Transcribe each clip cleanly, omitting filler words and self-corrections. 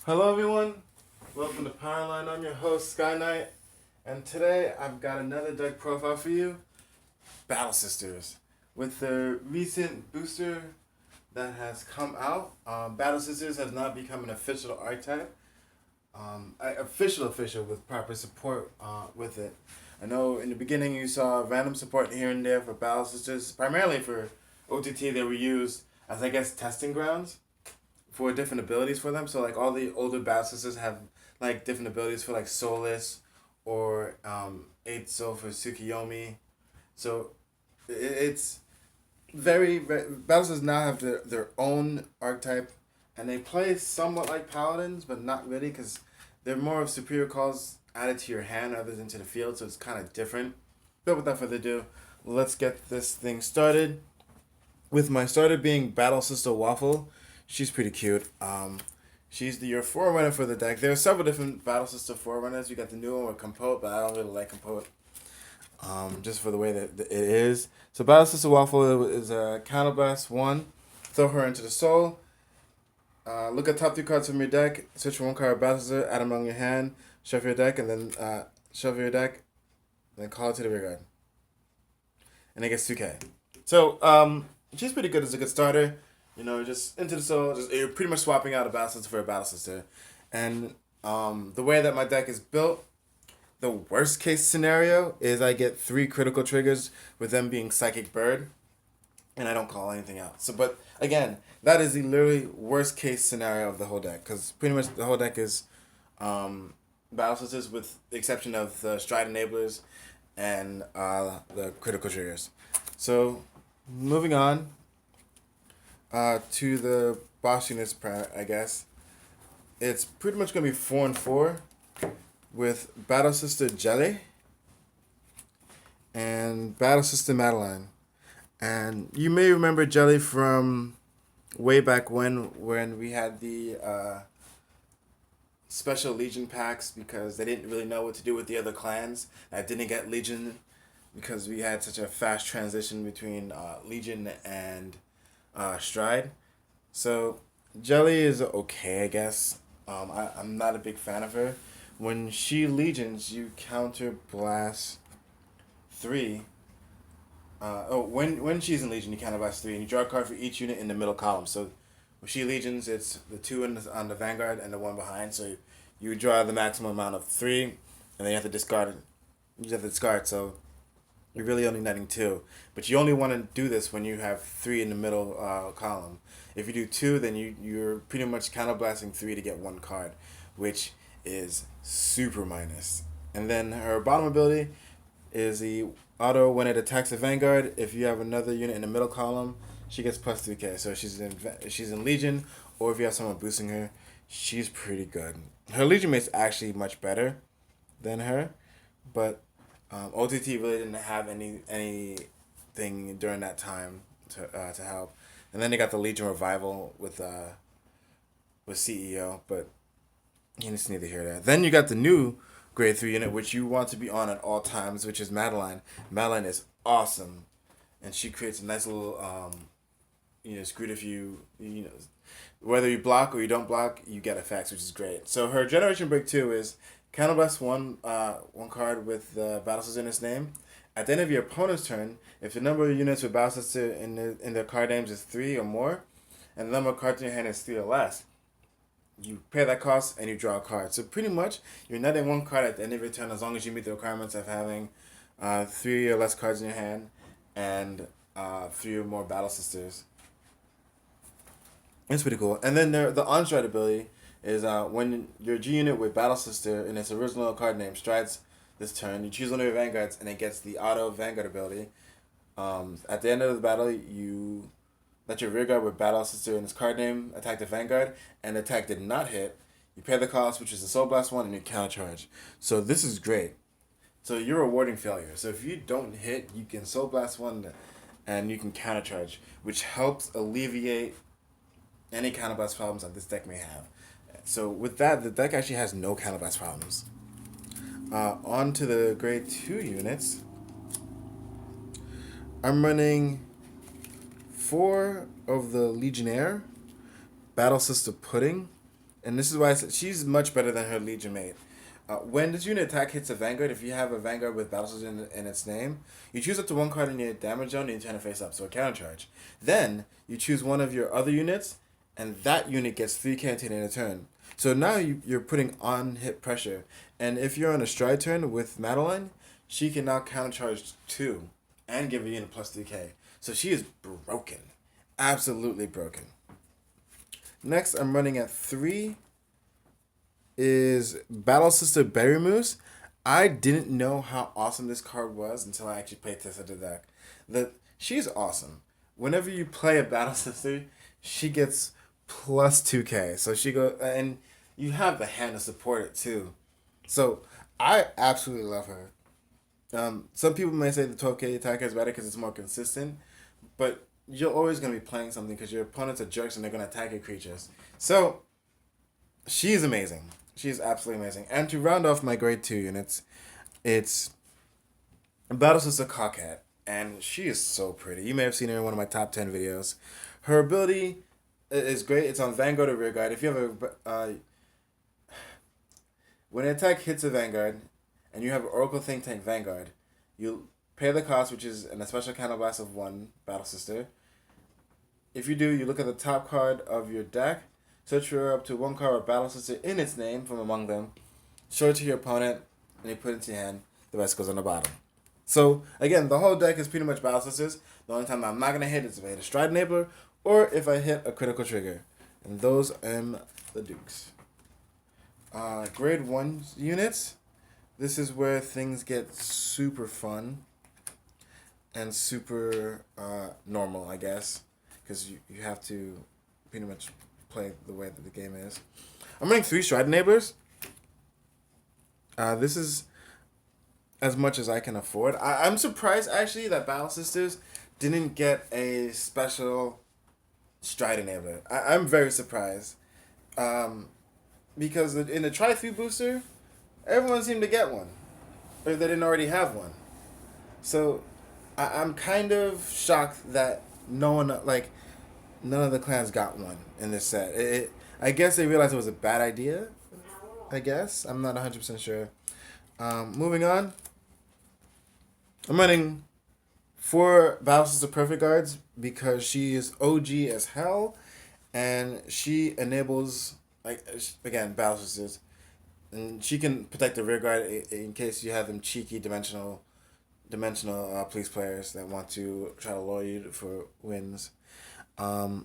Hello everyone, welcome to Powerline. I'm your host Sky Knight, and today I've got another deck profile for you, Battle Sisters. With the recent booster that has come out, Battle Sisters has now become an official archetype, official with proper support with it. I know in the beginning you saw random support here and there for Battle Sisters, primarily for OTT. They were used as testing grounds for different abilities for them. So like all the older Battle Sisters have like different abilities for like Soulless or 8 Soul for Tsukiyomi. So it's very Battle Sisters now have their own archetype, and they play somewhat like Paladins, but not really because they're more of superior calls added to your hand rather than to the field. So it's kind of different. But without further ado, let's get this thing started. With my starter being Battle Sister Waffle. She's pretty cute. She's your forerunner for the deck. There are several different Battle Sister forerunners. You got the new one with Compote, but I don't really like Compote. Just for the way that it is. So Battle Sister Waffle is a Counterblast 1. Throw her into the soul. Look at top 3 cards from your deck. Search for one card of Battle Sister. Add them on your hand. Shuffle your deck, and then shuffle your deck. And then call it to the rear guard. And it gets 2K. So she's pretty good as a good starter. You know, just into the soul, you're pretty much swapping out a Battle Sister for a Battle Sister. And the way that my deck is built, the worst case scenario is I get 3 critical triggers with them being Psychic Bird, and I don't call anything out. So, but again, that is the literally worst case scenario of the whole deck, because pretty much the whole deck is Battle Sisters with the exception of the Stride Enablers and the critical triggers. So, moving on. To the boss units, I guess. It's pretty much going to be 4 and 4 with Battle Sister Jelly and Battle Sister Madeline. And you may remember Jelly from way back when we had the special Legion packs because they didn't really know what to do with the other clans. I didn't get Legion because we had such a fast transition between Legion and Stride. So Jelly is okay, I guess. I'm not a big fan of her. When she legions, you counter blast 3. When she's in Legion, you counter blast 3, and you draw a card for each unit in the middle column. So when she legions, it's the 2 on the Vanguard and the 1 behind. So you draw the maximum amount of 3, and then you have to discard it. You just have to discard. So you're really only netting 2. But you only want to do this when you have 3 in the middle column. If you do 2, then you're pretty much counterblasting 3 to get 1 card, which is super minus. And then her bottom ability is the auto when it attacks a Vanguard. If you have another unit in the middle column, she gets plus 3K. So she's in Legion, or if you have someone boosting her, she's pretty good. Her Legion mate's actually much better than her, but OTT really didn't have anything during that time to help. And then they got the Legion Revival with CEO, but it's neither here nor there. Then you got the new Grade 3 unit, which you want to be on at all times, which is Madeline. Madeline is awesome, and she creates a nice little, screwed if whether you block or you don't block, you get effects, which is great. So her Generation Break 2 is counterblast one card with Battle Sister in its name. At the end of your opponent's turn, if the number of units with Battle Sister in their card names is 3 or more, and the number of cards in your hand is 3 or less, you pay that cost and you draw a card. So pretty much, you're netting 1 card at the end of your turn as long as you meet the requirements of having 3 or less cards in your hand and 3 or more Battle Sisters. It's pretty cool. And then the on-stride ability is when your G unit with Battle Sister in its original card name strides this turn, you choose one of your Vanguards and it gets the auto Vanguard ability. At the end of the battle, you let your rear guard with Battle Sister in its card name attack the Vanguard, and the attack did not hit. You pay the cost, which is the Soul Blast 1, and you counter charge. So this is great. So you're rewarding failure. So if you don't hit, you can Soul Blast 1 and you can counter charge, which helps alleviate any counterblast problems that this deck may have. So with that, the deck actually has no counterblast problems. On to the grade 2 units. I'm running 4 of the Legionnaire, Battle Sister Pudding, and this is why I said she's much better than her Legion mate. When this unit attack hits a Vanguard, if you have a Vanguard with Battle Scissors in its name, you choose up to one card in your damage zone and you turn it face up, so a counter charge. Then, you choose one of your other units, and that unit gets 3 canteen in a turn. So now you're putting on hit pressure. And if you're on a stride turn with Madeline, she can now counter charge 2 and give a unit plus 3k. So she is broken. Absolutely broken. Next, I'm running at 3 is Battle Sister Berry Moose. I didn't know how awesome this card was until I actually played tested the deck. She's awesome. Whenever you play a Battle Sister, she gets plus 2k. So she go and you have the hand to support it too. So I absolutely love her. Some people may say the 12k attacker is better because it's more consistent, but you're always going to be playing something because your opponents are jerks and they're going to attack your creatures. So she's amazing. She's absolutely amazing. And to round off my grade 2 units, it's Battle Sister Cockhat. And she is so pretty. You may have seen her in one of my top 10 videos. Her ability is great. It's on Vanguard or Rearguard. If you have a... when an attack hits a Vanguard, and you have an Oracle Think Tank Vanguard, you pay the cost, which is a special counterblast of 1 Battle Sister. If you do, you look at the top card of your deck, search for up to 1 card of Battle Sister in its name from among them, show it to your opponent, and you put it into your hand. The rest goes on the bottom. So, again, the whole deck is pretty much Battle Sisters. The only time I'm not going to hit is if I hit a Stride Enabler or if I hit a critical trigger. And those are the Dukes. Grade 1 units. This is where things get super fun and super normal, I guess. Because you have to pretty much play the way that the game is. I'm running 3 Stride Enablers. This is as much as I can afford. I'm surprised, actually, that Battle Sisters didn't get a special Stride Enabler. I'm very surprised. Because in the Tri-3 booster, everyone seemed to get one. Or they didn't already have one. So, I'm kind of shocked that none of the clans got one in this set. I guess they realized it was a bad idea. I guess. I'm not 100% sure. Moving on. I'm running 4 Battle Sister Perfect Guards because she is OG as hell. And she enables, again, Battle Sisters. And she can protect the rear guard in case you have them cheeky dimensional police players that want to try to lure you for wins. For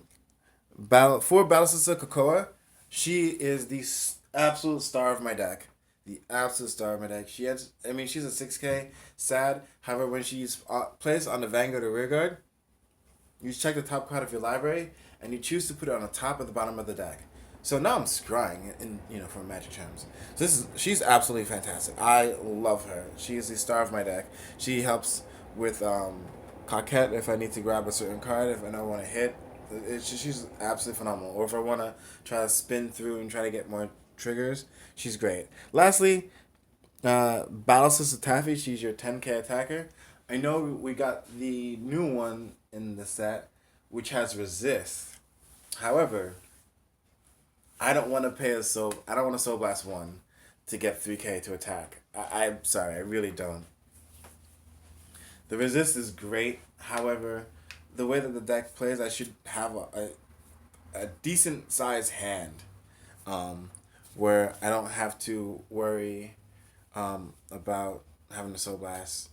Battle Sister Cocoa, she is the absolute star of my deck. The absolute star of my deck. She's a 6k sad. However, when she's placed on the Vanguard or Rearguard, you check the top card of your library and you choose to put it on the top or the bottom of the deck. So now I'm scrying from Magic terms. So she's absolutely fantastic. I love her. She is the star of my deck. She helps with Coquette if I need to grab a certain card, if I don't want to hit. She's absolutely phenomenal. Or if I want to try to spin through and try to get more triggers, she's great. Lastly, Battle Sister Taffy. She's your 10k attacker. I know we got the new one in the set, which has resist. However, I don't want to I don't want to Soul Blast 1 to get 3k to attack. I'm sorry, I really don't. The resist is great. However, the way that the deck plays, I should have a decent sized hand, where I don't have to worry about having to Soul Blast.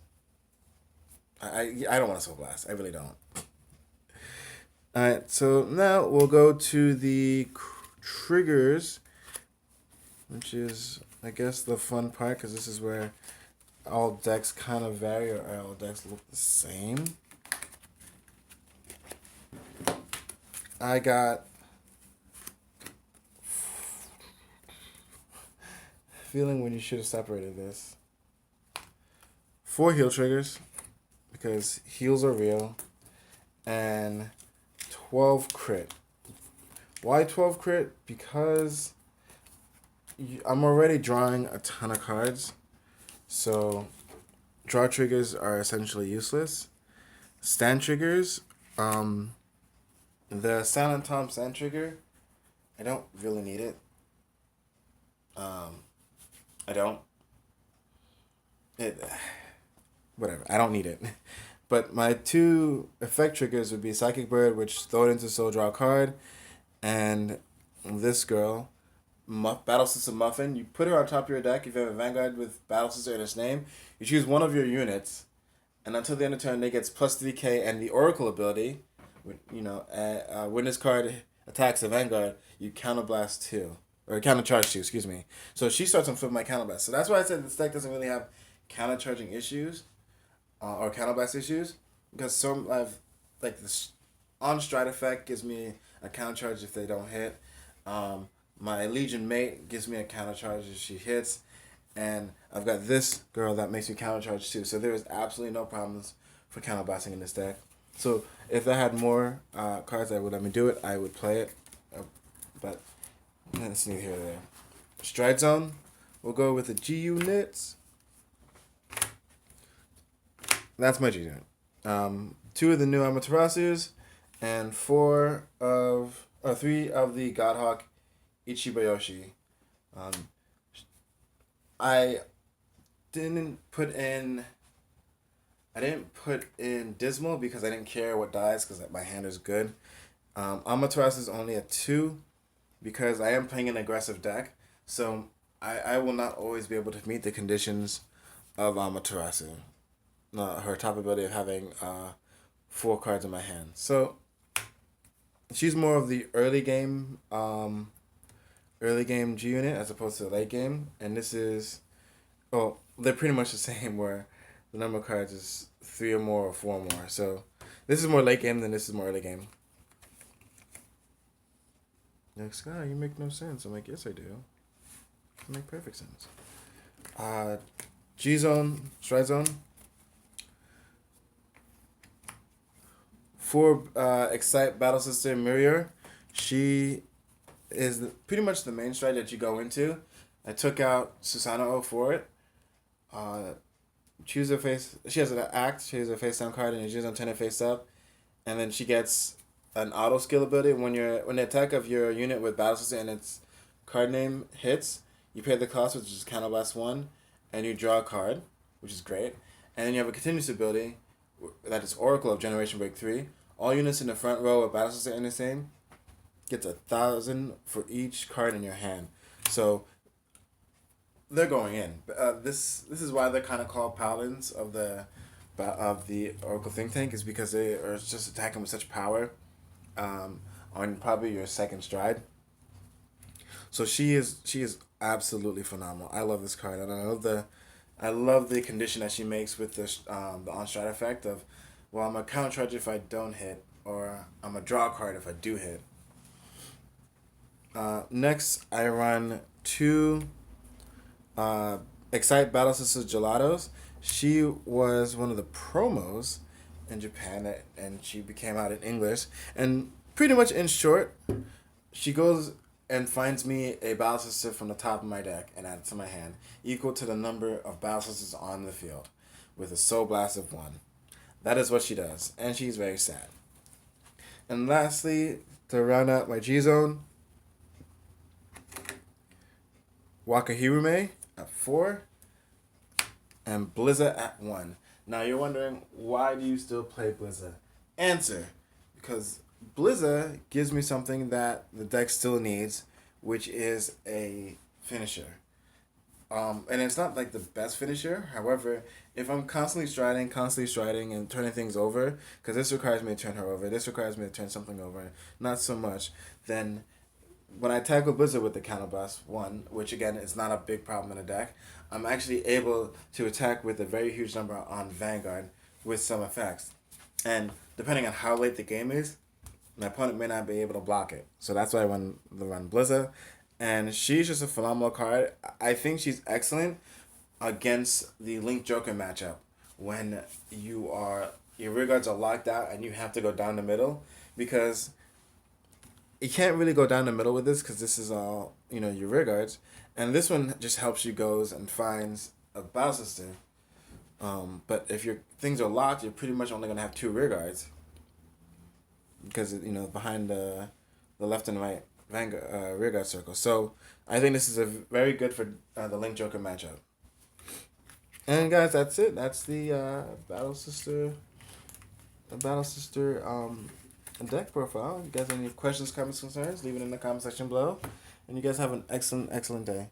I don't want to Soul Blast. I really don't. Alright, so now we'll go to the triggers, which is, I guess, the fun part, because this is where all decks kind of vary, or all decks look the same. I got feeling when you should have separated this. 4 heal triggers, because heals are real, and 12 crit. Why 12 crit? Because I'm already drawing a ton of cards, so draw triggers are essentially useless. Stand triggers, the Silent Tom stand trigger, I don't really need it. Um, I don't. It, whatever. I don't need it. But my two effect triggers would be Psychic Bird, which throw it into soul, draw a card, and this girl, Battle Sister Muffin. You put her on top of your deck. If you have a Vanguard with Battle Sister in its name, you choose one of your units, and until the end of turn, they gets plus 3k, and the Oracle ability, when this card attacks the Vanguard, you counterblast 2. Or countercharge 2, excuse me. So she starts on flip my counterblast. So that's why I said this deck doesn't really have countercharging issues or counterblast issues. Because some I've like this on stride effect gives me a countercharge if they don't hit. My Legion Mate gives me a countercharge if she hits. And I've got this girl that makes me countercharge too. So there is absolutely no problems for counterblasting in this deck. So if I had more cards that would let me do it, I would play it. But that's neither here nor there. Stride Zone, we'll go with the G units. That's my G unit. 2 of the new Amaterasu's and 3 of the Godhawk Ichibayoshi. I didn't put in Dismal because I didn't care what dies because my hand is good. Amaterasu is only a 2 because I am playing an aggressive deck, so I will not always be able to meet the conditions of Amaterasu. Her top ability of having 4 cards in my hand. So she's more of the early game G unit as opposed to the late game, and this is, they're pretty much the same where the number of cards is 3 or more or 4 or more. So this is more late game than this is more early game. Like, Sky, you make no sense. I'm like, yes, I do. You make perfect sense. G Zone, Stride Zone. 4 Excite Battle Sister Mirror. She is pretty much the main stride that you go into. I took out Susanoo for it. Choose a face. She has an act. She has a face down card, and you choose on 10 face up, and then she gets an auto skill ability when the attack of your unit with Battle Sister and its card name hits. You pay the cost, which is counterblast 1, and you draw a card, which is great. And then you have a continuous ability that is Oracle of Generation Break 3. All units in the front row of Battle Sister in the same gets 1,000 for each card in your hand. So they're going in. This is why they're kind of called paladins of the Oracle think tank, is because they are just attacking with such power on probably your second stride. So she is absolutely phenomenal. I love this card, and I love the condition that she makes with the on stride effect of, well, I'm a countercharge if I don't hit, or I'm a draw card if I do hit. Next, I run 2 Excite Battle Sisters Gelatos. She was one of the promos in Japan, and she became out in English. And pretty much in short, she goes and finds me a Battle Sister from the top of my deck and adds it to my hand, equal to the number of Battle Sisters on the field, with a Soul Blast of 1. That is what she does, and she's very sad. And lastly, to round out my G-Zone, Wakahirume at 4, and Blizza at 1. Now you're wondering, why do you still play Blizza? Answer, because Blizza gives me something that the deck still needs, which is a finisher. And it's not like the best finisher. However, if I'm constantly striding and turning things over, because this requires me to turn her over, this requires me to turn something over, not so much, then when I tackle Blizzard with the counterblast 1, which again is not a big problem in the deck, I'm actually able to attack with a very huge number on Vanguard with some effects. And depending on how late the game is, my opponent may not be able to block it. So that's why I run Blizzard. And she's just a phenomenal card. I think she's excellent against the Link Joker matchup when your rear guards are locked out and you have to go down the middle, because you can't really go down the middle with this because this is all, your rear guards. And this one just helps you goes and finds a Battle Sister. But if your things are locked, you're pretty much only going to have 2 rear guards. Because, behind the left and right Vanguard Rearguard Circle. So I think this is a very good for the Link Joker matchup. And guys, that's it. That's the Battle Sister deck profile. If you guys have any questions, comments, concerns, leave it in the comment section below. And you guys have an excellent day.